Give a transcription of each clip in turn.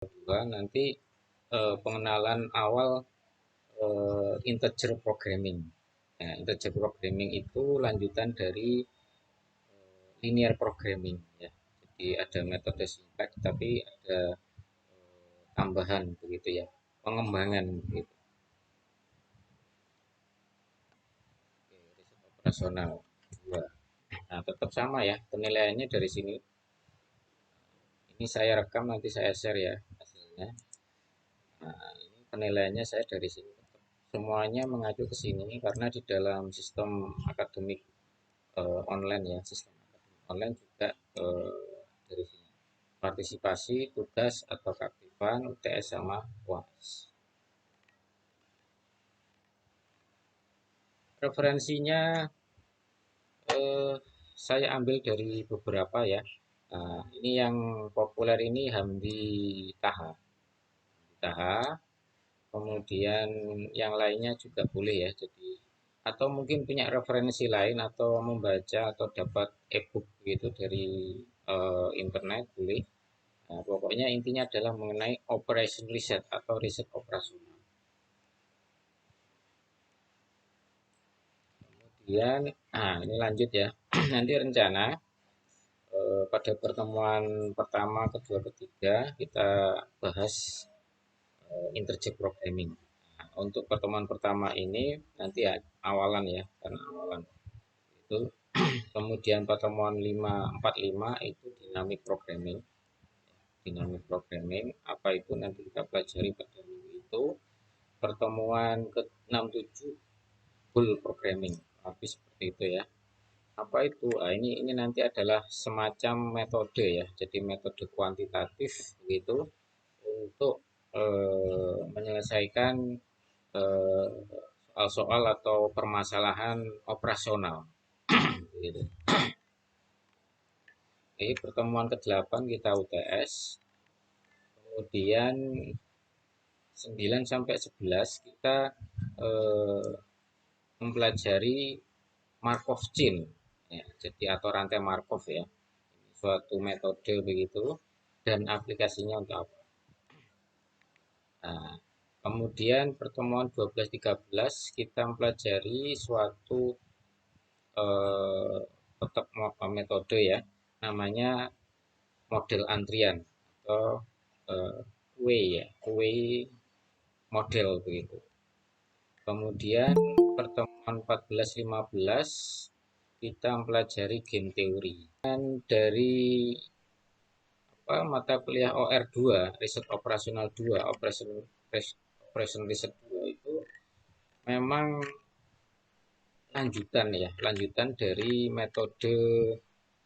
kedua nanti pengenalan awal integer programming. Nah, integer programming itu lanjutan dari linear programming ya. Jadi ada metode syntax tapi ada tambahan begitu ya, pengembangan gitu. Oke, riset operasional dua. Nah, tetap sama ya penilaiannya dari sini. Ini saya rekam nanti saya share ya hasilnya. Nah, ini penilaiannya saya dari sini. Semuanya mengacu ke sini karena di dalam sistem akademik online ya, sistem akademik online juga dari sini. Partisipasi, tugas atau keaktifan, UTS sama UAS. Referensinya eh, saya ambil dari beberapa ya. Nah, ini yang populer ini Hamdi Taha. Taha, kemudian yang lainnya juga boleh ya. Jadi atau mungkin punya referensi lain atau membaca atau dapat e-book gitu dari internet boleh. Nah, pokoknya intinya adalah mengenai operation research atau riset operasional. Kemudian, ini lanjut ya. Nanti rencana pada pertemuan pertama, kedua, ketiga kita bahas interject programming. Nah, untuk pertemuan pertama ini nanti ya, awalan ya, karena awalan itu. Kemudian pertemuan 545 itu dynamic programming. Dynamic programming apa itu nanti kita pelajari pada minggu itu. Pertemuan ke-67 full programming. Habis seperti itu ya. Apa itu? Ini nanti adalah semacam metode ya. Jadi metode kuantitatif begitu untuk menyelesaikan eh, soal-soal atau permasalahan operasional gitu. Oke, pertemuan ke-8 kita UTS. Kemudian 9 sampai 11 kita eh, mempelajari Markov chain ya, jadi atau rantai Markov ya. Suatu metode begitu dan aplikasinya untuk apa. Nah, kemudian pertemuan 12-13 kita mempelajari suatu eh, tetap metode ya, namanya model antrian atau QA ya, QA model begitu. Kemudian pertemuan 14-15 kita mempelajari game teori. Dan dari mata kuliah OR2, riset operasional 2, operation riset 2 itu memang lanjutan ya, lanjutan dari metode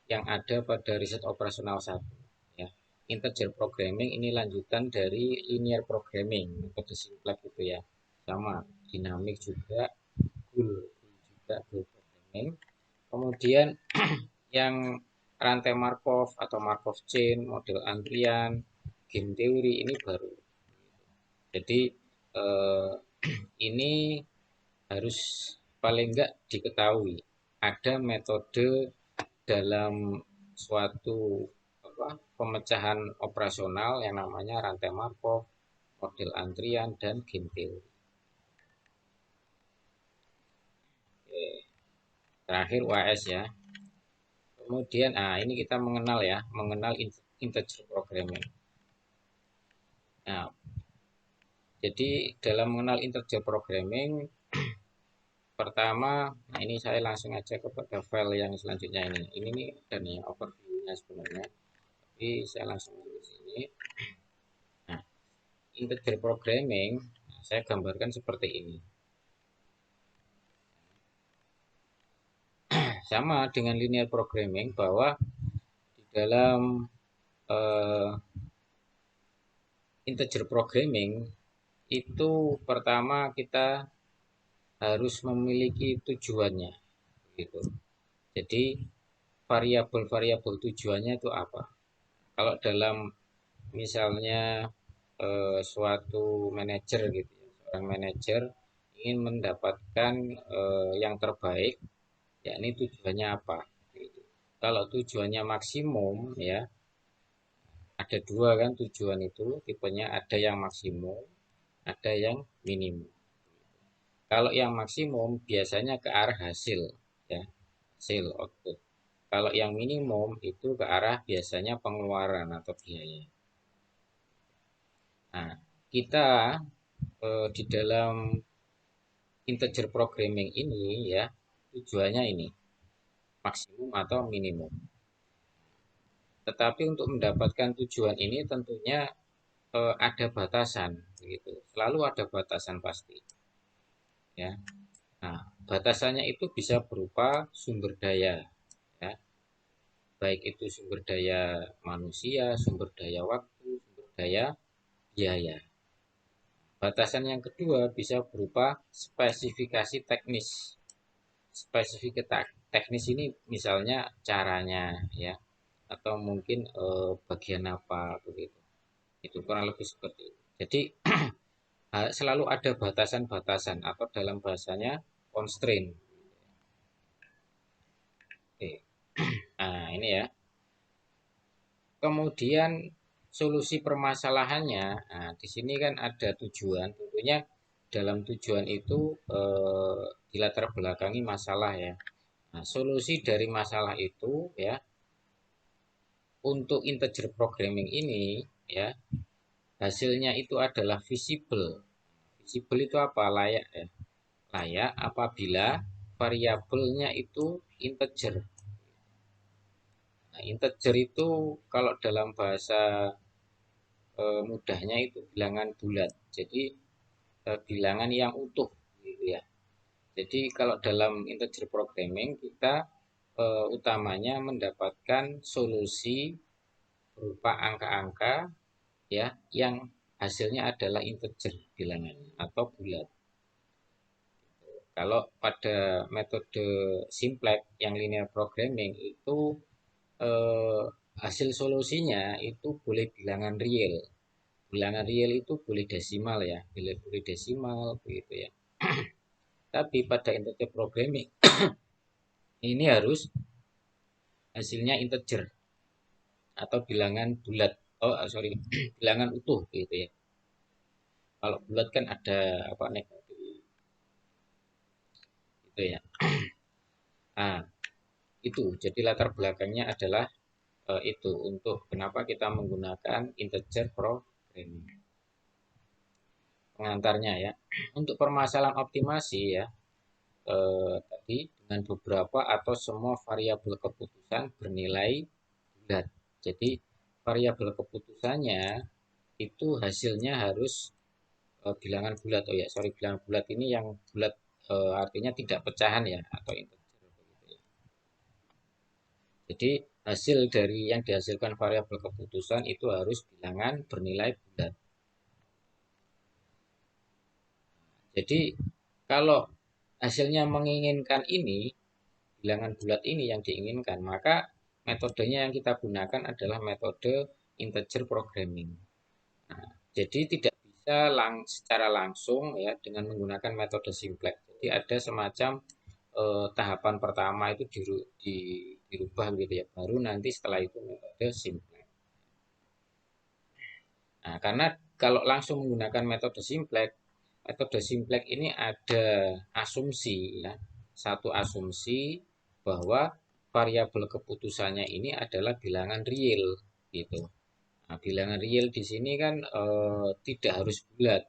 yang ada pada riset operasional 1 ya. Integer programming ini lanjutan dari linear programming, metode simplex itu ya. Sama dinamik juga, full juga full programming. Kemudian yang rantai Markov atau Markov chain, model antrian, game teori ini baru. Jadi eh, ini harus paling enggak diketahui ada metode dalam suatu pemecahan operasional yang namanya rantai Markov, model antrian dan game teori. Oke. Terakhir UAS ya. Kemudian ini kita mengenal ya, mengenal integer programming. Nah, jadi dalam mengenal integer programming pertama, nah ini saya langsung aja kepada file yang selanjutnya ini. Ini nih dan nih overview-nya sebenarnya. Jadi saya langsung ke sini. Nah, integer programming saya gambarkan seperti ini. Sama dengan linear programming bahwa di dalam uh, integer programming itu pertama kita harus memiliki tujuannya gitu. Jadi variabel-variabel tujuannya itu apa? Kalau dalam misalnya suatu manajer gitu ya, seorang manajer ingin mendapatkan yang terbaik, yakni tujuannya apa? Gitu. Kalau tujuannya maksimum ya ada dua kan tujuan itu tipenya, ada yang maksimum, ada yang minimum. Kalau yang maksimum biasanya ke arah hasil, ya, hasil output. Kalau yang minimum itu ke arah biasanya pengeluaran atau biaya. Nah, kita di dalam integer programming ini ya tujuannya ini maksimum atau minimum. Tetapi untuk mendapatkan tujuan ini tentunya ada batasan, gitu. Selalu ada batasan pasti, ya. Nah, batasannya itu bisa berupa sumber daya, ya. Baik itu sumber daya manusia, sumber daya waktu, sumber daya biaya. Batasan yang kedua bisa berupa spesifikasi teknis. Spesifikasi teknis ini misalnya caranya, ya, atau mungkin bagian apa begitu. Itu kurang lebih seperti itu. Jadi selalu ada batasan-batasan atau dalam bahasanya constraint. Oke. Nah, ini ya. Kemudian solusi permasalahannya, nah, di sini kan ada tujuan. Tentunya dalam tujuan itu dilatar belakangi masalah ya. Nah, solusi dari masalah itu ya untuk integer programming ini ya hasilnya itu adalah visible. Visible itu apa? Layak ya. Layak apabila variabelnya itu integer. Nah, integer itu kalau dalam bahasa mudahnya itu bilangan bulat. Jadi bilangan yang utuh gitu ya. Jadi kalau dalam integer programming kita utamanya mendapatkan solusi berupa angka-angka ya yang hasilnya adalah integer bilangan atau bulat. Kalau pada metode simplex yang linear programming itu eh, hasil solusinya itu boleh bilangan real. Bilangan real itu boleh desimal ya, boleh desimal begitu ya. Tapi pada integer programming ini harus hasilnya integer atau bilangan bulat. Oh, sorry, bilangan utuh gitu ya. Kalau bulat kan ada apa negatif gitu ya. Nah, itu jadi latar belakangnya adalah itu untuk kenapa kita menggunakan integer programming. Pengantarnya ya. Untuk permasalahan optimasi ya, tadi dengan beberapa atau semua variabel keputusan bernilai bulat. Jadi variabel keputusannya itu hasilnya harus bilangan bulat. Oh ya, sorry, bilangan bulat ini yang bulat artinya tidak pecahan ya atau integer begitu ya. Jadi hasil dari yang dihasilkan variabel keputusan itu harus bilangan bernilai bulat. Jadi kalau hasilnya menginginkan ini, bilangan bulat ini yang diinginkan, maka metodenya yang kita gunakan adalah metode integer programming. Nah, jadi tidak bisa secara langsung ya dengan menggunakan metode simplex. Jadi ada semacam tahapan pertama itu dirubah gitu ya. Baru nanti setelah itu metode simplex. Nah, karena kalau langsung menggunakan metode simplex ini ada asumsi ya. Satu asumsi bahwa variabel keputusannya ini adalah bilangan real gitu. Nah, bilangan real di sini kan tidak harus bulat,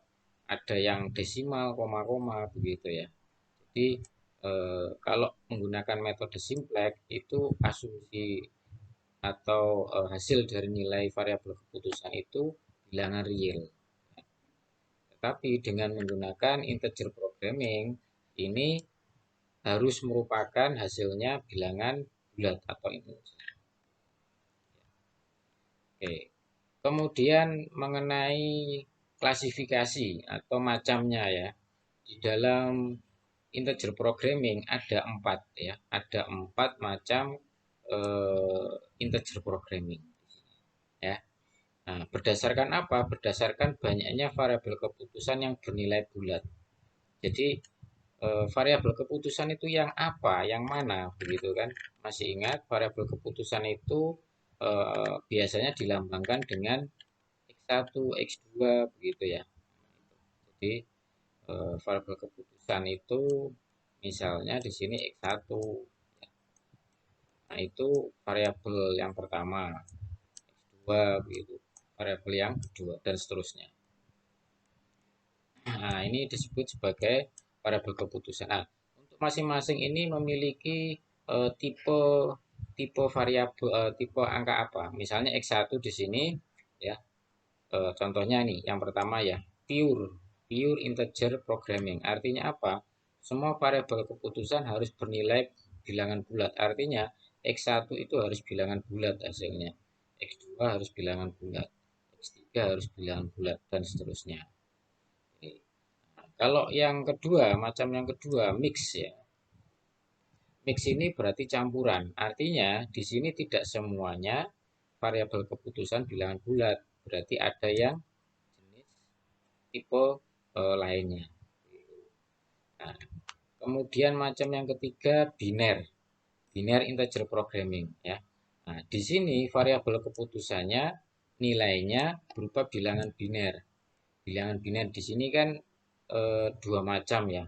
ada yang desimal, koma-koma begitu ya. Jadi kalau menggunakan metode simplex itu asumsi atau hasil dari nilai variabel keputusan itu bilangan real. Tetapi dengan menggunakan integer programming ini harus merupakan hasilnya bilangan bulat atau integer. Oke. Kemudian mengenai klasifikasi atau macamnya ya. Di dalam integer programming ada 4 ya. Ada 4 macam integer programming ya. Nah, berdasarkan apa? Berdasarkan banyaknya variabel keputusan yang bernilai bulat. Jadi variabel keputusan itu yang apa, yang mana begitu kan? Masih ingat variabel keputusan itu biasanya dilambangkan dengan X1, X2 begitu ya. Jadi variabel keputusan itu misalnya di sini X1. Nah, itu variabel yang pertama, X2 begitu. Variabel yang kedua dan seterusnya. Nah, ini disebut sebagai variabel keputusan. Nah, untuk masing-masing ini memiliki tipe tipe variabel tipe angka apa? Misalnya X1 di sini ya. Contohnya nih, yang pertama ya, pure integer programming. Artinya apa? Semua variabel keputusan harus bernilai bilangan bulat. Artinya X1 itu harus bilangan bulat hasilnya. X2 harus bilangan bulat. X3 harus bilangan bulat dan seterusnya. Kalau yang kedua, macam yang kedua, mix ya. Mix ini berarti campuran. Artinya di sini tidak semuanya variabel keputusan bilangan bulat. Berarti ada yang jenis tipe lainnya. Nah, kemudian macam yang ketiga biner integer programming ya. Nah, di sini variabel keputusannya nilainya berupa bilangan biner. Bilangan biner di sini kan dua macam ya.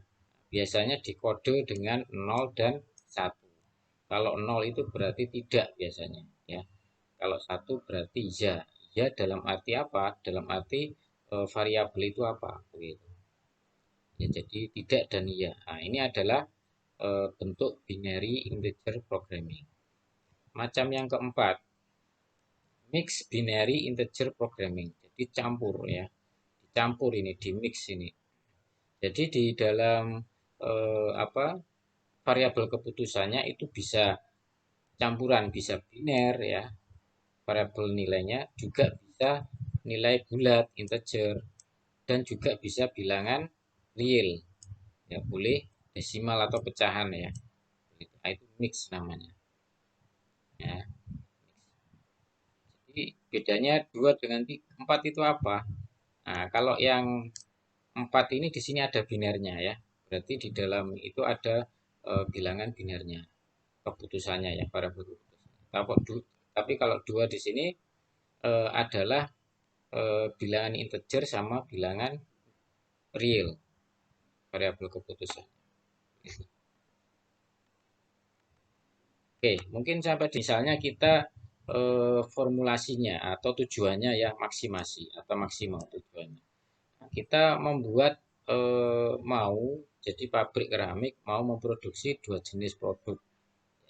Biasanya dikode dengan 0 dan 1. Kalau 0 itu berarti tidak biasanya ya. Kalau 1 berarti ya. Ya dalam arti apa? Dalam arti variabel itu apa? Begitu. Ya, jadi tidak dan iya. Nah, ini adalah bentuk binary integer programming. Macam yang keempat, mix binary integer programming. Jadi campur ya. Dicampur ini, di mix ini. Jadi di dalam apa variabel keputusannya itu bisa campuran, bisa biner ya. Variabel nilainya juga bisa nilai bulat integer dan juga bisa bilangan real. Ya, boleh desimal atau pecahan ya. Nah, itu mix namanya. Ya. Jadi bedanya 2 dengan 4 itu apa? Nah, kalau yang 4 ini di sini ada binernya ya. Berarti di dalam itu ada bilangan binernya, keputusannya ya, para keputusan. Tapi kalau 2 di sini adalah bilangan integer sama bilangan real, variabel keputusan. Oke, mungkin sampai misalnya kita formulasinya atau tujuannya ya maksimasi atau maksimal tujuannya. Nah, kita membuat mau jadi pabrik keramik mau memproduksi dua jenis produk,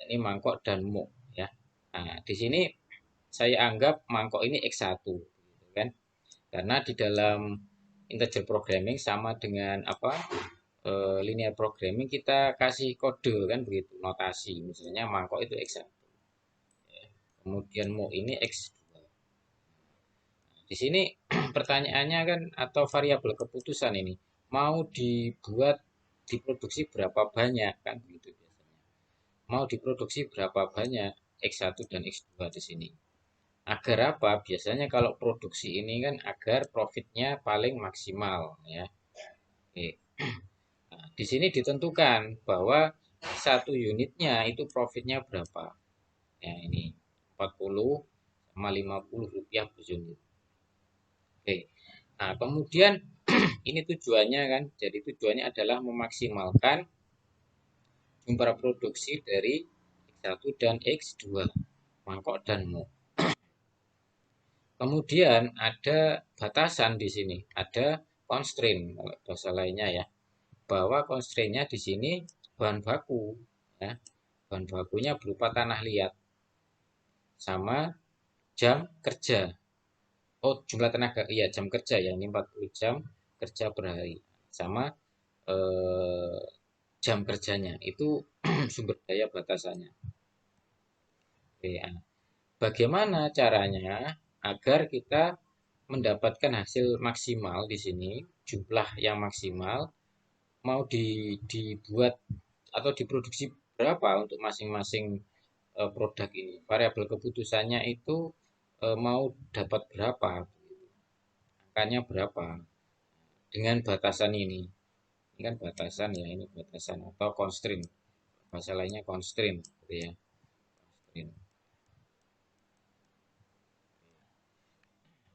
yakni mangkok dan muk ya. Nah, di sini saya anggap mangkok ini X1 gitu kan. Karena di dalam integer programming sama dengan apa? Linear programming kita kasih kode kan begitu, notasi. Misalnya mangkok itu X1. Kemudian muk ini X2. Di sini pertanyaannya kan atau variabel keputusan ini mau dibuat diproduksi berapa banyak kan begitu biasanya. Mau diproduksi berapa banyak X1 dan X2 di sini. Agar apa? Biasanya kalau produksi ini kan agar profitnya paling maksimal ya. Oke. Nah, di sini ditentukan bahwa satu unitnya itu profitnya berapa. Ya ini 40 sama 50 rupiah per unit. Oke. Nah, kemudian ini tujuannya kan. Jadi tujuannya adalah memaksimalkan jumlah produksi dari X1 dan X2, mangkok dan muk. Kemudian ada batasan di sini, ada constraint kalau bahasa lainnya ya. Bahwa constraint-nya di sini bahan baku ya. Bahan bakunya berupa tanah liat sama jam kerja. Oh, jumlah tenaga, iya jam kerja ya, ini 40 jam kerja per hari. Sama eh, jam kerjanya, itu sumber daya batasannya. Ya. Bagaimana caranya agar kita mendapatkan hasil maksimal di sini, jumlah yang maksimal, mau dibuat atau diproduksi berapa untuk masing-masing produk ini. Variabel keputusannya itu mau dapat berapa, angkanya berapa dengan batasan ini. Ini kan batasan ya, ini batasan atau constraint. Bahasa lainnya constraint, gitu ya. Constraint.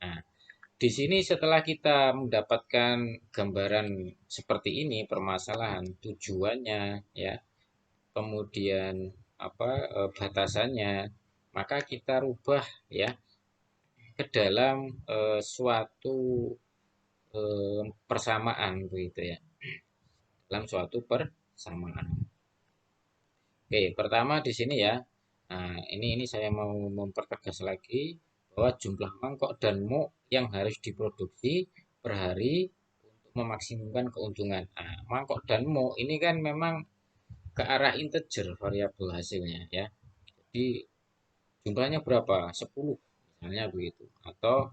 Nah, di sini setelah kita mendapatkan gambaran seperti ini permasalahan tujuannya ya, kemudian batasannya, maka kita rubah ya ke dalam suatu persamaan begitu ya, dalam suatu persamaan. Oke, pertama di sini ya. Nah, ini saya mau mempertegas lagi bahwa jumlah mangkok dan muk yang harus diproduksi per hari untuk memaksimumkan keuntungan. Nah, mangkok dan muk ini kan memang ke arah integer variabel hasilnya ya. Jadi jumlahnya berapa? 10 misalnya begitu. Atau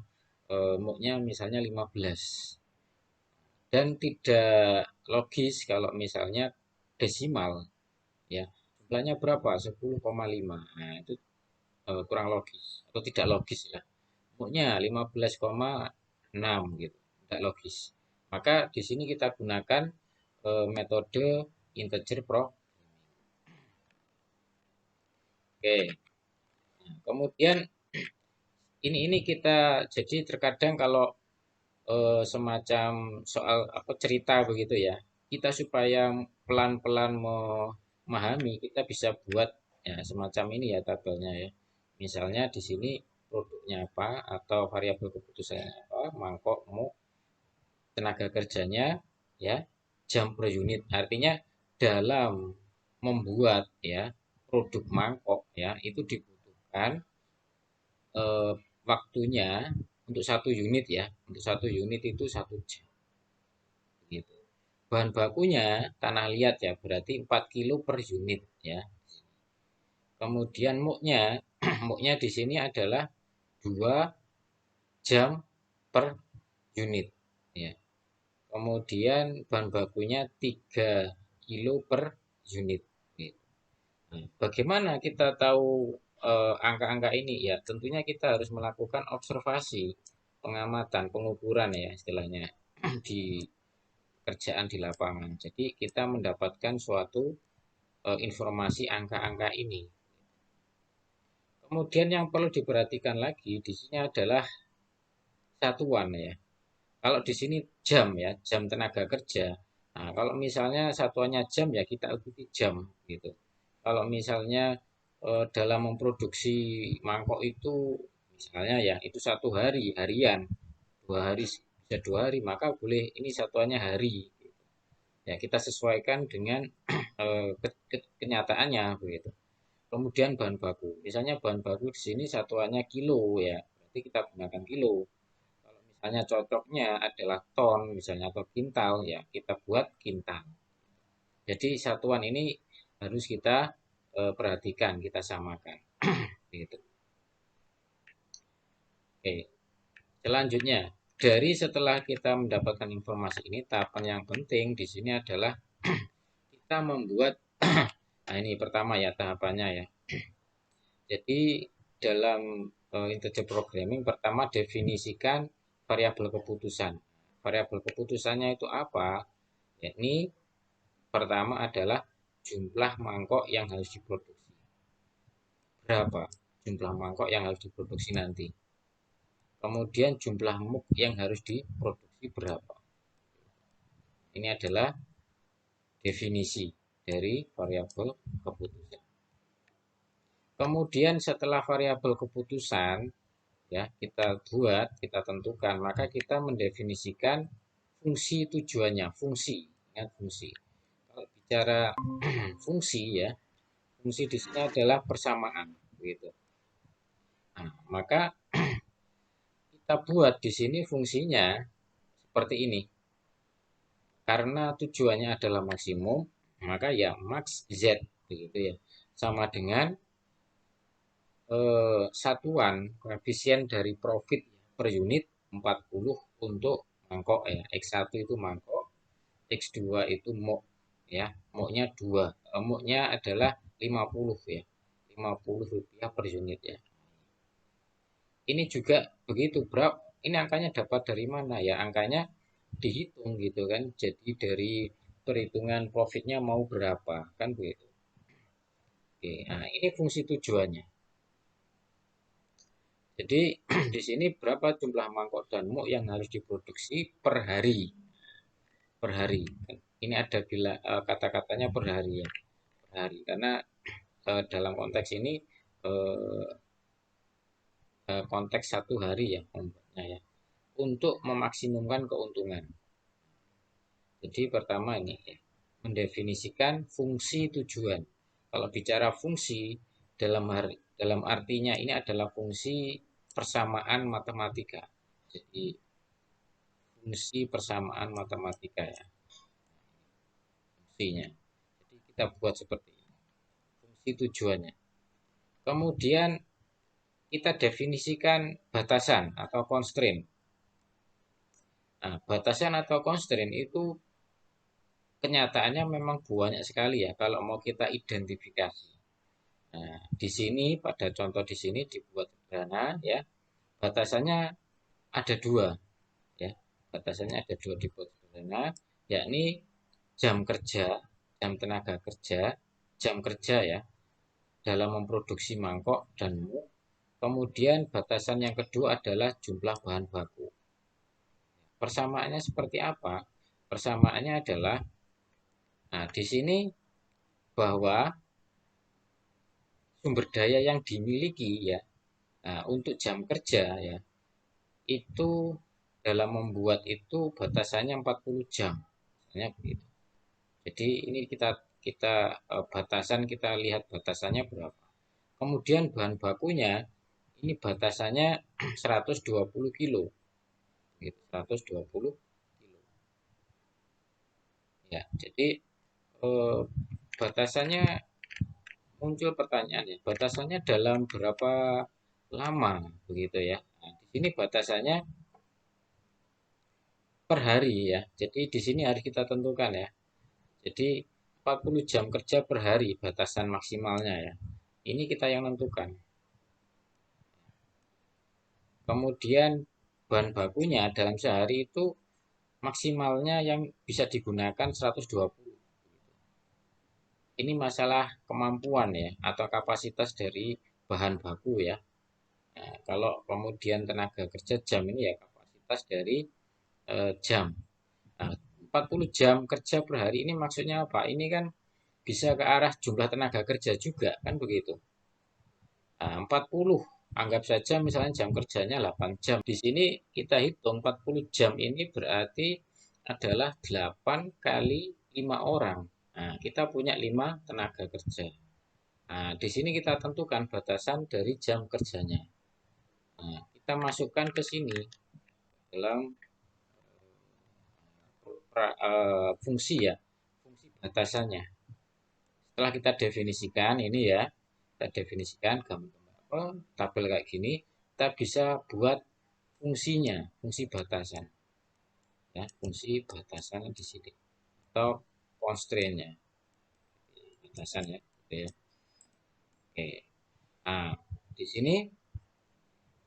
muknya misalnya 15. Dan tidak logis kalau misalnya desimal ya. Jumlahnya berapa? 10,5. Nah, itu kurang logis atau tidak logis ya. Muknya 15,6 gitu. Tidak logis. Maka di sini kita gunakan metode integer pro. Oke. Nah, kemudian ini kita jadi terkadang kalau semacam soal apa cerita begitu ya. Kita supaya pelan-pelan memahami, kita bisa buat ya semacam ini ya tabelnya ya. Misalnya di sini produknya apa atau variabel keputusannya apa, mangkok, muk, tenaga kerjanya ya, jam per unit. Artinya dalam membuat ya produk mangkok ya itu dibutuhkan eh, waktunya untuk satu unit ya, untuk satu unit itu 1 jam gitu. Bahan bakunya tanah liat ya, berarti 4 kilo per unit ya. Kemudian muknya, muknya di sini adalah 2 jam per unit ya. Kemudian bahan bakunya 3 kilo per unit gitu. Nah, bagaimana kita tahu angka-angka ini ya? Tentunya kita harus melakukan observasi, pengamatan, pengukuran ya istilahnya di kerjaan di lapangan. Jadi kita mendapatkan suatu informasi angka-angka ini. Kemudian yang perlu diperhatikan lagi di sini adalah satuan ya. Kalau di sini jam ya, jam tenaga kerja. Nah, kalau misalnya satuannya jam ya kita ikuti jam gitu. Kalau misalnya dalam memproduksi mangkok itu misalnya ya itu 1 hari harian, 2 hari bisa 2 hari maka boleh ini satuannya hari. Ya kita sesuaikan dengan kenyataannya begitu. Kemudian bahan baku, misalnya bahan baku di sini satuannya kilo ya, berarti kita gunakan kilo. Kalau misalnya cocoknya adalah ton misalnya atau kintal ya kita buat kintal. Jadi satuan ini harus kita perhatikan, kita samakan. Gitu. Oke, selanjutnya dari setelah kita mendapatkan informasi ini, tahapan yang penting di sini adalah kita membuat nah ini pertama ya tahapannya ya. Jadi dalam integer programming pertama definisikan variabel keputusan. Variabel keputusannya itu apa? Yakni pertama adalah jumlah mangkok yang harus diproduksi. Berapa jumlah mangkok yang harus diproduksi nanti? Kemudian jumlah muk yang harus diproduksi berapa? Ini adalah definisi dari variabel keputusan. Kemudian setelah variabel keputusan ya kita buat, kita tentukan, maka kita mendefinisikan fungsi tujuannya, fungsi, ya, fungsi. Kalau bicara fungsi ya, fungsi di sini adalah persamaan, gitu. Nah, maka kita buat di sini fungsinya seperti ini. Karena tujuannya adalah maksimum, maka ya max Z, begitu ya. Sama dengan satuan koefisien dari profit per unit 40 untuk mangkok ya. X1 itu mangkok, X2 itu mok ya. Moknya 2. Moknya adalah 50 ya. Rp50 per unit ya. Ini juga begitu, bro. Ini angkanya dapat dari mana ya? Angkanya dihitung gitu kan. Jadi dari perhitungan profitnya mau berapa kan begitu. Oke, nah ini fungsi tujuannya. Jadi di sini berapa jumlah mangkok dan muk yang harus diproduksi per hari? Per hari. Ini ada bila kata-katanya per hari ya, per hari. Karena dalam konteks ini eh, konteks satu hari ya membuatnya ya, untuk memaksimumkan keuntungan. Jadi pertama ini ya, mendefinisikan fungsi tujuan. Kalau bicara fungsi dalam artinya ini adalah fungsi persamaan matematika. Jadi fungsi persamaan matematika ya fungsinya. Jadi kita buat seperti ini. Fungsi tujuannya. Kemudian kita definisikan batasan atau constraint. Nah, batasan atau constraint itu kenyataannya memang banyak sekali ya kalau mau kita identifikasi. Nah, di sini pada contoh di sini dibuat sederhana ya. Batasannya ada dua ya. Batasannya ada dua dibuat sederhana, yakni jam kerja, jam tenaga kerja, jam kerja ya dalam memproduksi mangkok dan muk. Kemudian batasan yang kedua adalah jumlah bahan baku. Persamaannya seperti apa? Persamaannya adalah, nah di sini bahwa sumber daya yang dimiliki ya, nah, untuk jam kerja ya itu dalam membuat itu batasannya 40 jam. Misalnya begitu. Jadi ini kita kita batasan kita lihat batasannya berapa. Kemudian bahan bakunya ini batasannya 120 kilo. Gitu, 120 kilo. Ya, jadi eh, batasannya muncul pertanyaan ya, batasannya dalam berapa lama begitu ya. Nah, di sini batasannya per hari ya. Jadi di sini harus kita tentukan ya. Jadi 40 jam kerja per hari batasan maksimalnya ya. Ini kita yang tentukan. Kemudian bahan bakunya dalam sehari itu maksimalnya yang bisa digunakan 120. Ini masalah kemampuan ya atau kapasitas dari bahan baku ya. Nah, kalau kemudian tenaga kerja jam ini ya kapasitas dari jam. Nah, 40 jam kerja per hari ini maksudnya apa? Ini kan bisa ke arah jumlah tenaga kerja juga kan begitu. Nah, 40 anggap saja misalnya jam kerjanya 8 jam. Di sini kita hitung 40 jam ini berarti adalah 8 kali 5 orang. Nah, kita punya 5 tenaga kerja. Nah, di sini kita tentukan batasan dari jam kerjanya. Nah, kita masukkan ke sini dalam fungsi ya, fungsi batasannya. Setelah kita definisikan ini ya, kita definisikan gambar tabel kayak gini, kita bisa buat fungsinya, fungsi batasan. Ya, fungsi batasan di sini atau constraint-nya, batasan ya, gitu ya. Oke. Nah, di sini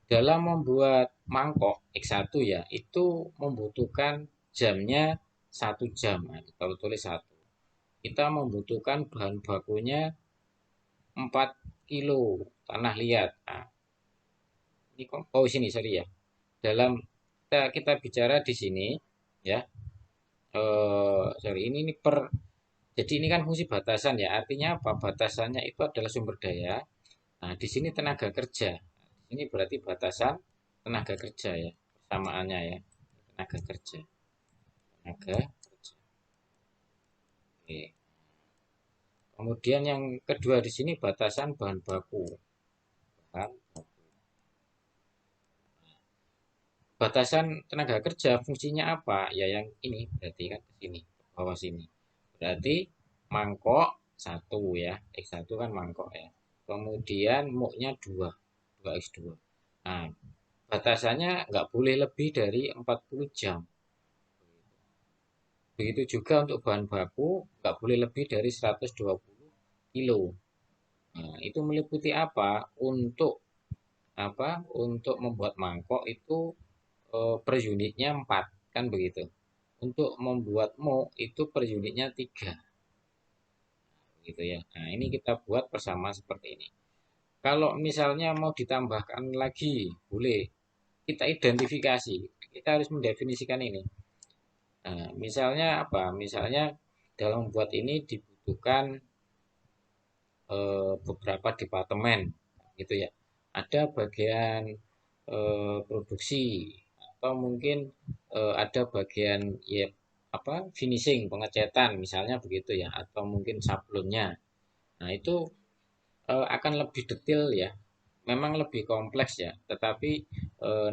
dalam membuat mangkok X1 ya, itu membutuhkan jamnya 1 jam. Nah, kalau tulis 1. Kita membutuhkan bahan bakunya 4 kilo tanah liat. Nah, ini kok oh sini sorry ya. Dalam kita bicara di sini ya. Sorry ini per jadi ini kan fungsi batasan ya. Artinya apa? Batasannya itu adalah sumber daya. Nah, di sini tenaga kerja. Ini berarti batasan tenaga kerja ya. Persamaannya ya. Tenaga kerja. Tenaga kerja. Oke. Kemudian yang kedua di sini batasan bahan baku. Bahan baku. Batasan tenaga kerja fungsinya apa? Ya yang ini berarti kan ke sini, ke bawah sini. Berarti mangkok satu ya, X1 kan mangkok ya. Kemudian muknya 2, 2x2. Nah, batasannya nggak boleh lebih dari 40 jam. Begitu juga untuk bahan baku nggak boleh lebih dari 120 kilo. Nah, itu meliputi apa? Untuk membuat mangkok itu per unitnya 4 kan begitu. Untuk membuat muk itu per unitnya 3 gitu ya. Nah, ini kita buat bersama seperti ini. Kalau misalnya mau ditambahkan lagi, boleh. Kita identifikasi, kita harus mendefinisikan ini. Nah, misalnya apa? Misalnya dalam membuat ini dibutuhkan beberapa departemen, gitu ya. Ada bagian produksi atau mungkin ada bagian ya apa finishing pengecetan misalnya begitu ya atau mungkin sablonnya. Nah, itu akan lebih detail ya. Memang lebih kompleks ya, tetapi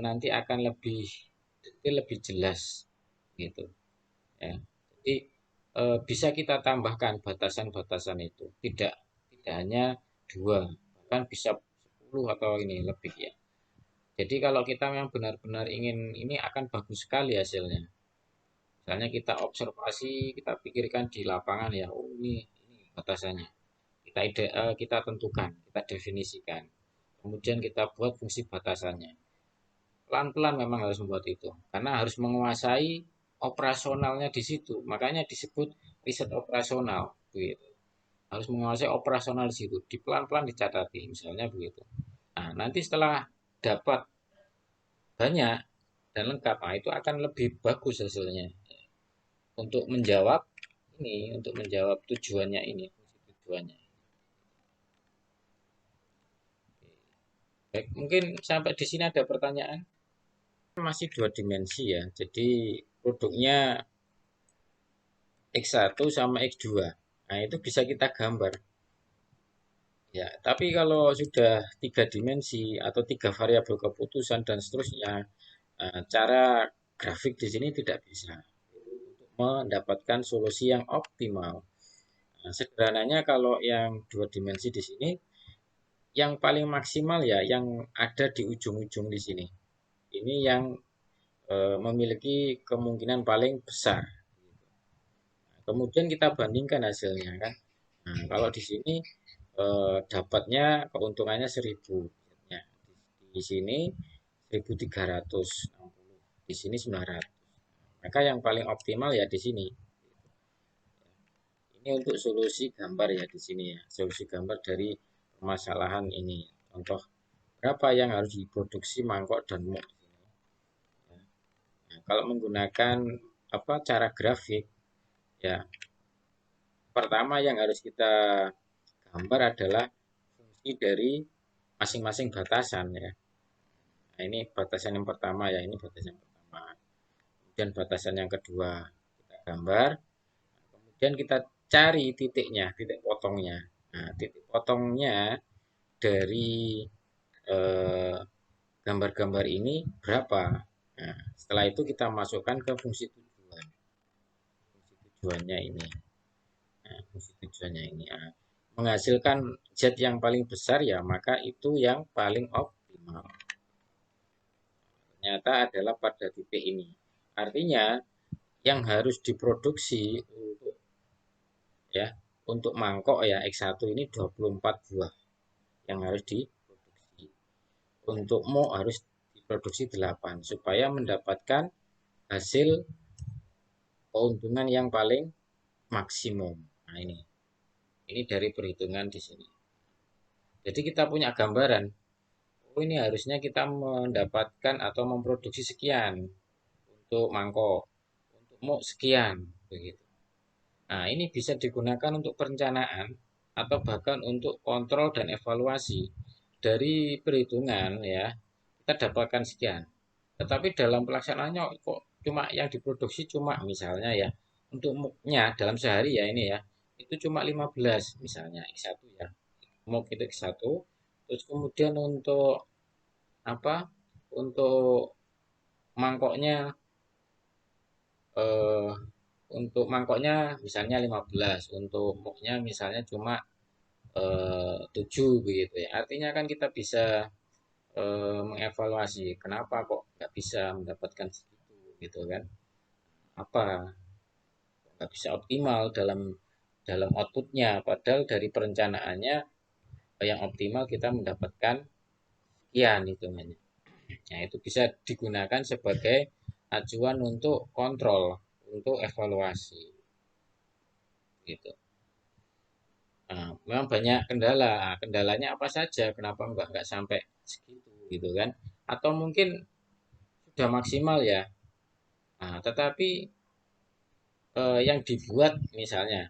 nanti akan lebih detail, lebih jelas gitu ya. Jadi bisa kita tambahkan batasan-batasan itu. Tidak hanya dua, bahkan bisa 10 atau ini lebih ya. Jadi kalau kita yang benar-benar ingin ini akan bagus sekali hasilnya. Misalnya kita observasi, kita pikirkan di lapangan ya, oh ini batasannya. Kita tentukan, kita definisikan. Kemudian kita buat fungsi batasannya. Pelan-pelan memang harus membuat itu, karena harus menguasai operasionalnya di situ. Makanya disebut riset operasional, gitu. Harus menguasai operasional di situ, di pelan-pelan dicatati, misalnya begitu. Nah, nanti setelah dapat banyak dan lengkap, nah itu akan lebih bagus hasilnya. Untuk menjawab ini, untuk menjawab tujuannya ini, fungsi tujuannya. Baik, mungkin sampai di sini ada pertanyaan. Masih dua dimensi ya, jadi produknya X1 sama X2. Nah, itu bisa kita gambar. Ya, tapi kalau sudah tiga dimensi atau tiga variabel keputusan dan seterusnya, cara grafik di sini tidak bisa untuk mendapatkan solusi yang optimal. Nah, sederhananya kalau yang dua dimensi di sini, yang paling maksimal ya yang ada di ujung-ujung di sini. Ini yang memiliki kemungkinan paling besar. Kemudian kita bandingkan hasilnya kan. Nah, kalau di sini dapatnya keuntungannya 1000. Ya, di sini 1360. Di sini 900. Maka yang paling optimal ya di sini. Ini untuk solusi gambar ya di sini ya. Solusi gambar dari permasalahan ini. Contoh berapa yang harus diproduksi mangkok dan muk. Nah, kalau menggunakan apa cara grafik ya pertama yang harus kita gambar adalah fungsi dari masing-masing batasan ya. Nah, ini batasan yang pertama ya, ini batasan yang pertama. Kemudian batasan yang kedua kita gambar, kemudian kita cari titiknya, titik potongnya. Nah, titik potongnya dari eh, gambar-gambar ini berapa? Nah, setelah itu kita masukkan ke fungsi tujuan. Fungsi tujuannya ini. Nah, fungsi tujuannya ini. Nah, menghasilkan zat yang paling besar ya, maka itu yang paling optimal. Ternyata adalah pada titik ini. Artinya yang harus diproduksi untuk ya untuk mangkok ya X1 ini 24 buah yang harus diproduksi. Untuk mo harus diproduksi 8 supaya mendapatkan hasil keuntungan yang paling maksimum. Nah, ini dari perhitungan di sini. Jadi kita punya gambaran. Oh, ini harusnya kita mendapatkan atau memproduksi sekian untuk mangkok, untuk mo sekian begitu. Nah, ini bisa digunakan untuk perencanaan atau bahkan untuk kontrol dan evaluasi dari perhitungan ya. Kita dapatkan sekian. Tetapi dalam pelaksanaannya kok cuma yang diproduksi cuma misalnya ya untuk muknya dalam sehari ya ini ya itu cuma 15 misalnya X1 ya. Muk itu X1. Terus kemudian untuk apa? Untuk mangkoknya eh, untuk mangkoknya misalnya 15, untuk muknya misalnya cuma 7 begitu ya. Artinya kan kita bisa mengevaluasi kenapa kok nggak bisa mendapatkan segitu gitu kan. Apa nggak bisa optimal dalam dalam outputnya padahal dari perencanaannya yang optimal kita mendapatkan sekian hitungannya. Nah, itu bisa digunakan sebagai acuan untuk kontrol, untuk evaluasi gitu. Nah, memang banyak kendala. Nah, kendalanya apa saja? Kenapa nggak sampai segitu gitu kan? Atau mungkin sudah maksimal ya. Nah, tetapi yang dibuat misalnya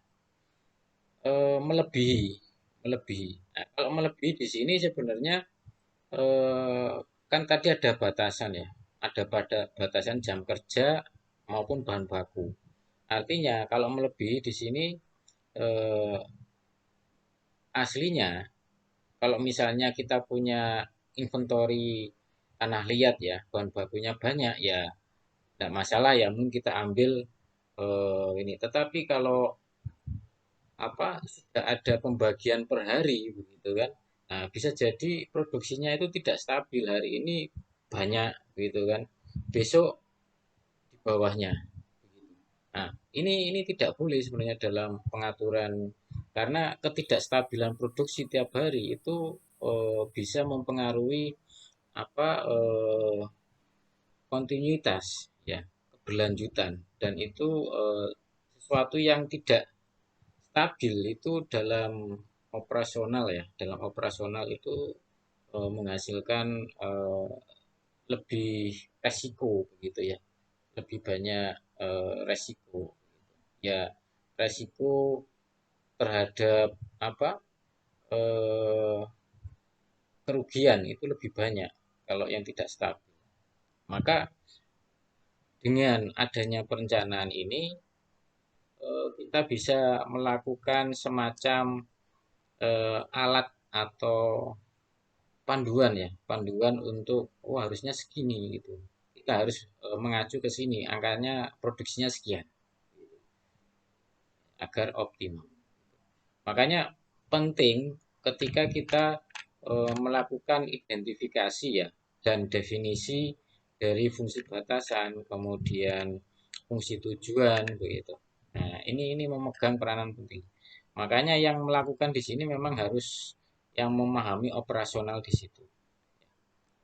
melebihi, melebihi. Nah, kalau melebihi di sini sebenarnya eh, kan tadi ada batasan ya, ada pada batasan jam kerja maupun bahan baku. Artinya kalau melebihi di sini eh, aslinya, kalau misalnya kita punya inventory tanah liat ya, bahan bakunya banyak ya, tidak masalah ya, mungkin kita ambil ini. Tetapi kalau apa sudah ada pembagian per hari begitu kan, nah bisa jadi produksinya itu tidak stabil, hari ini banyak gitu kan, besok di bawahnya. Nah, ini tidak boleh sebenarnya dalam pengaturan, karena ketidakstabilan produksi tiap hari itu bisa mempengaruhi apa kontinuitas ya, keberlanjutan, dan itu sesuatu yang tidak stabil itu dalam operasional ya, dalam operasional itu menghasilkan lebih resiko begitu ya, lebih banyak resiko ya, resiko terhadap apa eh, kerugian itu lebih banyak kalau yang tidak stabil. Maka dengan adanya perencanaan ini kita bisa melakukan semacam alat atau panduan ya, panduan untuk oh harusnya segini gitu. Kita harus mengacu ke sini, angkanya produksinya sekian agar optimal. Makanya penting ketika kita melakukan identifikasi ya dan definisi dari fungsi batasan, kemudian fungsi tujuan begitu. Nah, ini memegang peranan penting. Makanya yang melakukan di sini memang harus yang memahami operasional di situ.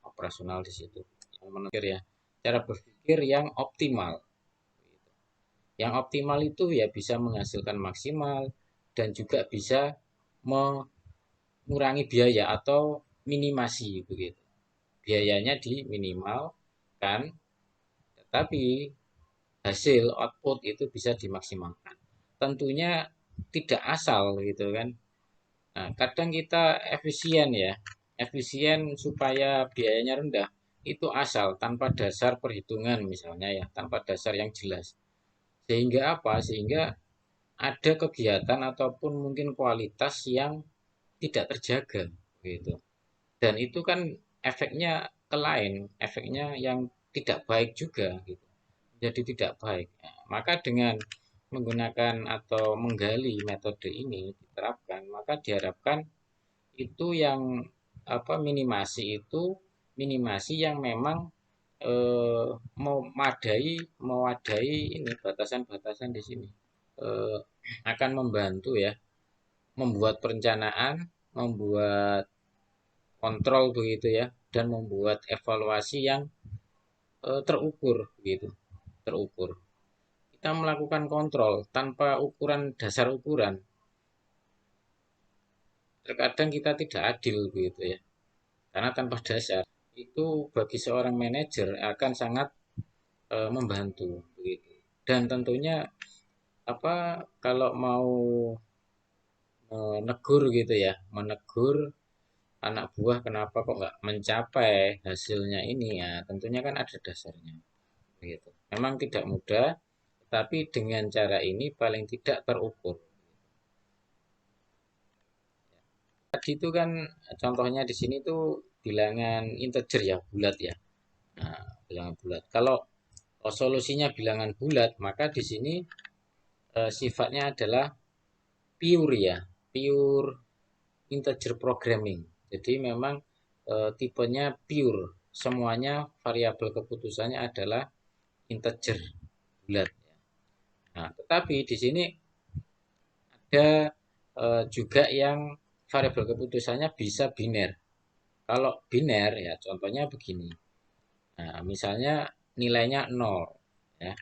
Operasional di situ. Yang menukir ya, cara berpikir yang optimal. Yang optimal itu ya bisa menghasilkan maksimal dan juga bisa mengurangi biaya atau minimasi begitu. Biayanya diminimalkan, tetapi hasil output itu bisa dimaksimalkan. Tentunya tidak asal gitu kan. Nah, kadang kita efisien ya, efisien supaya biayanya rendah. Itu asal tanpa dasar perhitungan misalnya ya, tanpa dasar yang jelas. Sehingga apa? Sehingga ada kegiatan ataupun mungkin kualitas yang tidak terjaga gitu. Dan itu kan efeknya ke lain, efeknya yang tidak baik juga gitu. Jadi tidak baik. Nah, maka dengan menggunakan atau menggali metode ini diterapkan, maka diharapkan itu yang apa minimasi itu minimasi yang memang eh, mewadai ini batasan-batasan di sini eh, akan membantu ya, membuat perencanaan, membuat kontrol begitu ya, dan membuat evaluasi yang terukur gitu, terukur. Kita melakukan kontrol tanpa ukuran, dasar ukuran, terkadang kita tidak adil begitu ya, karena tanpa dasar itu bagi seorang manajer akan sangat membantu begitu. Dan tentunya apa kalau mau menegur gitu ya, menegur anak buah kenapa kok nggak mencapai hasilnya ini ya, tentunya kan ada dasarnya begitu. Memang tidak mudah, tapi dengan cara ini paling tidak terukur. Tadi itu kan contohnya di sini tuh bilangan integer ya, bulat ya. Nah, bilangan bulat. Kalau solusinya bilangan bulat, maka di sini sifatnya adalah pure ya, pure integer programming. Jadi memang tipenya pure, semuanya variabel keputusannya adalah integer bulat. Nah, tetapi di sini ada juga yang variabel keputusannya bisa biner. Kalau biner ya contohnya begini. Nah, misalnya nilainya 0 ya.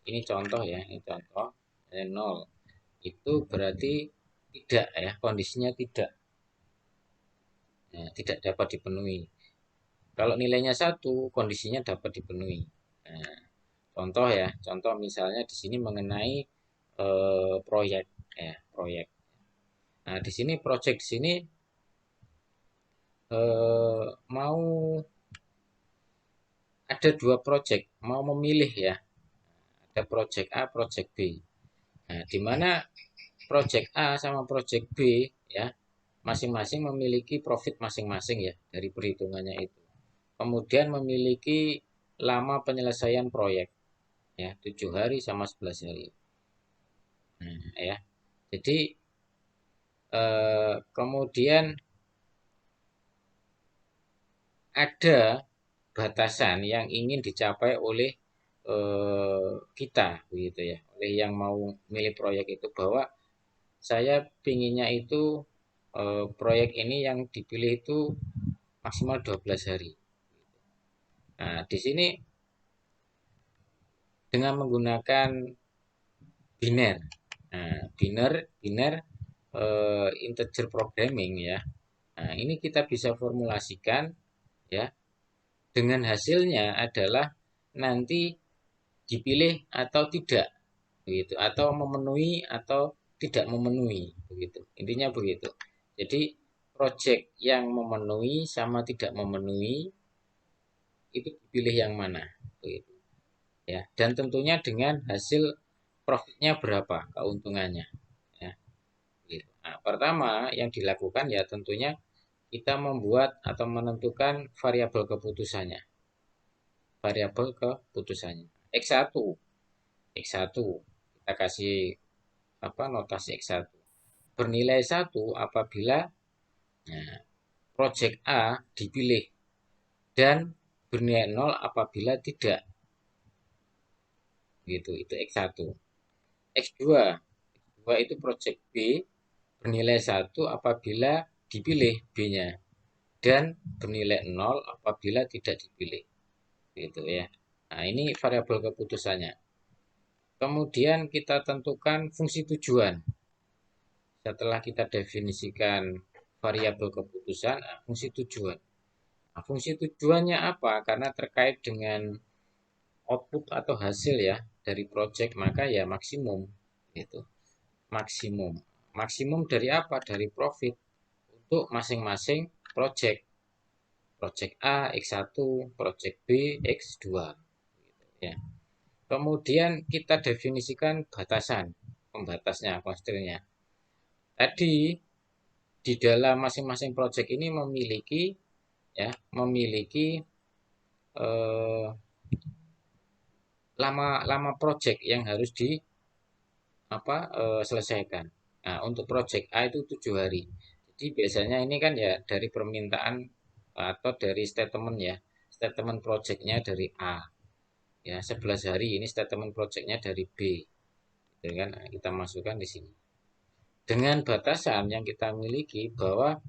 Ini contoh ya, ini contoh. 0 itu berarti tidak ya, kondisinya tidak, tidak dapat dipenuhi. Kalau nilainya satu, kondisinya dapat dipenuhi. Nah, contoh ya, contoh misalnya di sini mengenai proyek ya, proyek. Nah, di sini proyek di sini mau ada dua proyek, mau memilih ya, ada proyek A, proyek B. Nah, di mana proyek A sama proyek B ya, masing-masing memiliki profit masing-masing ya dari perhitungannya itu. Kemudian memiliki lama penyelesaian proyek ya, 7 hari sama 11 hari. Nah, ya. Jadi kemudian ada batasan yang ingin dicapai oleh kita begitu ya, oleh yang mau milih proyek itu, bahwa saya pinginnya itu proyek ini yang dipilih itu maksimal 12 hari. Nah, di sini dengan menggunakan biner. Nah, biner integer programming ya. Nah, ini kita bisa formulasikan ya. Dengan hasilnya adalah nanti dipilih atau tidak begitu, atau memenuhi atau tidak memenuhi begitu. Intinya begitu. Jadi project yang memenuhi sama tidak memenuhi itu dipilih yang mana begitu ya. Dan tentunya dengan hasil profitnya berapa keuntungannya ya. Begitu. Nah, pertama yang dilakukan ya tentunya kita membuat atau menentukan variabel keputusannya. Variabel keputusannya. X1, X1 kita kasih apa notasi X1. Bernilai 1 apabila nah, project A dipilih dan bernilai 0 apabila tidak. Gitu, itu X1. X2, X2 itu project B bernilai 1 apabila dipilih B-nya dan bernilai 0 apabila tidak dipilih. Gitu ya. Nah, ini variabel keputusannya. Kemudian kita tentukan fungsi tujuan. Setelah kita definisikan variabel keputusan, fungsi tujuan. Nah, fungsi tujuannya apa? Karena terkait dengan output atau hasil ya dari project, maka ya maksimum itu. Maksimum. Maksimum dari apa? Dari profit untuk masing-masing project. Project A X1, project B X2 ya. Kemudian kita definisikan batasan, pembatasnya, konstrainnya. Tadi di dalam masing-masing project ini memiliki ya, memiliki eh, lama project yang harus di apa selesaikan. Nah, untuk project A itu 7 hari. Jadi biasanya ini kan ya dari permintaan atau dari statement ya, statement projectnya dari A ya, 11 hari ini statement projectnya dari B, gitu kan. Nah, kita masukkan di sini dengan batasan yang kita miliki bahwa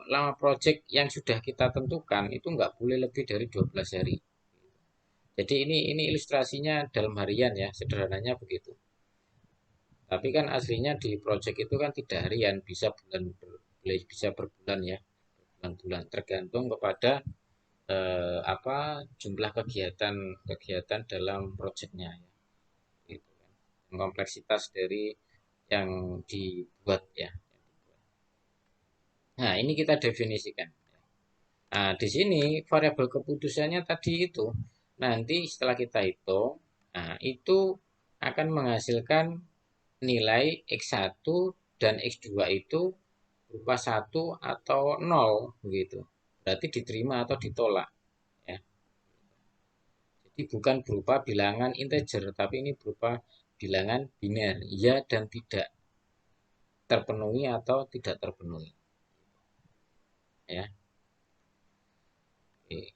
lama project yang sudah kita tentukan itu nggak boleh lebih dari 12 hari. Jadi ini ilustrasinya dalam harian ya, sederhananya begitu. Tapi kan aslinya di project itu kan tidak harian, bisa bulan, bisa berbulan ya, bulan-bulan tergantung kepada apa jumlah kegiatan dalam projectnya ya, gitu kan. Kompleksitas dari yang dibuat ya. Nah, ini kita definisikan. Nah, di sini variabel keputusannya tadi itu nanti setelah kita hitung, nah itu akan menghasilkan nilai X1 dan X2 itu berupa 1 atau 0 begitu. Berarti diterima atau ditolak ya. Jadi bukan berupa bilangan integer, tapi ini berupa bilangan biner, ya dan tidak, terpenuhi atau tidak terpenuhi ya. Oke.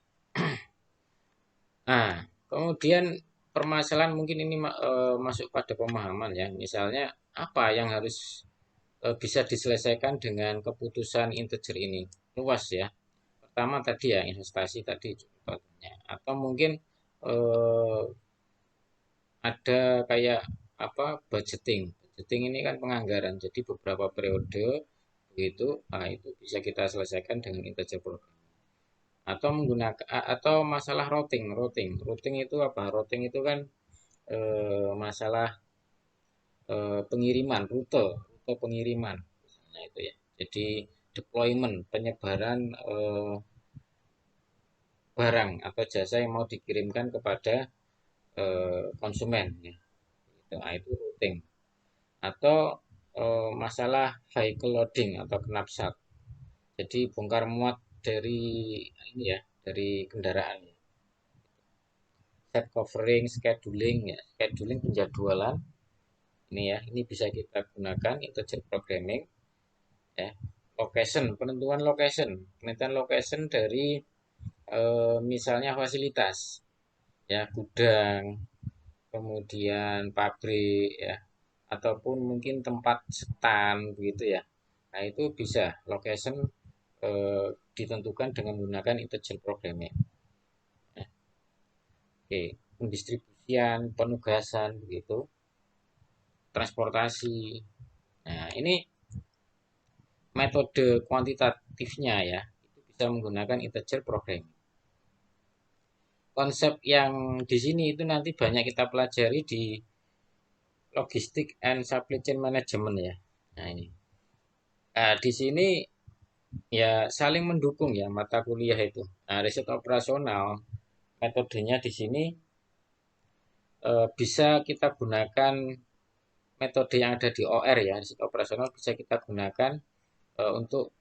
Nah, kemudian permasalahan mungkin ini masuk pada pemahaman ya. Misalnya apa yang harus bisa diselesaikan dengan keputusan integer ini? Luas ya. Pertama tadi ya investasi tadi contohnya. Atau mungkin ada kayak apa budgeting. budgeting ini kan penganggaran, jadi beberapa periode begitu, nah itu bisa kita selesaikan dengan integer programming. Atau menggunakan atau masalah routing itu apa? Routing itu kan masalah pengiriman rute pengiriman, nah itu ya. Jadi deployment, penyebaran barang atau jasa yang mau dikirimkan kepada konsumen ya. Nah, itu routing. Atau masalah vehicle loading atau knapsak. Jadi bongkar muat dari ini ya, dari kendaraan ya. Set covering, scheduling ya, scheduling penjadwalan. Ini ya, ini bisa kita gunakan integer programming ya. Location, penentuan location dari misalnya fasilitas ya, gudang, kemudian pabrik ya, ataupun mungkin tempat stand begitu ya. Nah, itu bisa location ditentukan dengan menggunakan integer programming. Ya. Oke, pendistribusian, penugasan begitu, transportasi. Nah, ini metode kuantitatifnya ya, itu bisa menggunakan integer programming. Konsep yang di sini itu nanti banyak kita pelajari di logistik and supply chain management ya. Nah, ini. Nah, di sini ya saling mendukung ya mata kuliah itu. Nah, riset operasional metodenya di sini bisa kita gunakan metode yang ada di OR ya, riset operasional bisa kita gunakan untuk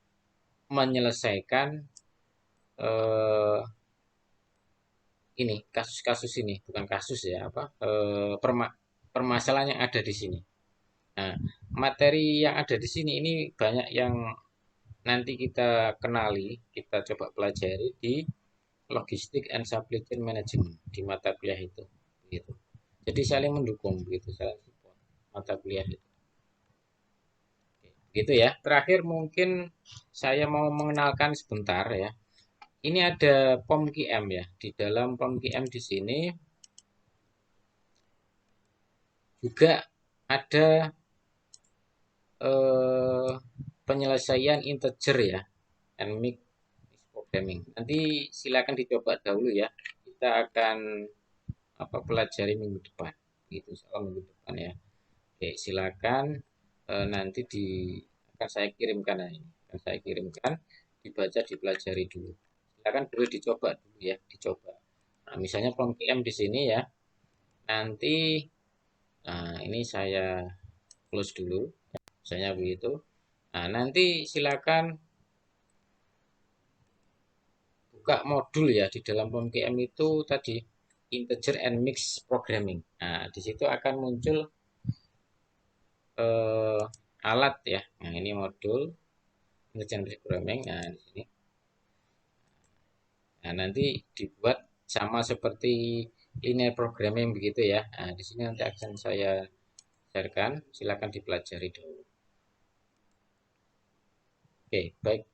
menyelesaikan eh, ini kasus-kasus ini, bukan kasus ya, apa permasalahan yang ada di sini. Nah, materi yang ada di sini ini banyak yang nanti kita kenali, kita coba pelajari di logistik and supply chain management di mata kuliah itu. Gitu. Jadi saling mendukung, begitu, saling support mata kuliah itu. Gitu ya. Terakhir mungkin saya mau mengenalkan sebentar ya. Ini ada POM-QM ya. Di dalam POM-QM di sini juga ada eh, penyelesaian integer ya, and mix programming. Nanti silakan dicoba dahulu ya. Kita akan apa pelajari minggu depan. Gitu, soal minggu depan ya. Oke, silakan nanti akan saya kirimkan nah ini. Akan saya kirimkan, dibaca, dipelajari dulu. Silakan boleh dicoba dulu ya, dicoba. Nah, misalnya form PM di sini ya. Nanti nah ini saya close dulu. Misalnya begitu. Nah, nanti silakan buka modul ya di dalam PMKM itu tadi integer and mix programming. Nah, di situ akan muncul eh, alat ya. Nah, ini modul integer and mix programming. Nah, di sini. Nah, nanti dibuat sama seperti linear programming begitu ya. Nah, di sini nanti akan saya sharekan. Silakan dipelajari dulu. Oke, baik.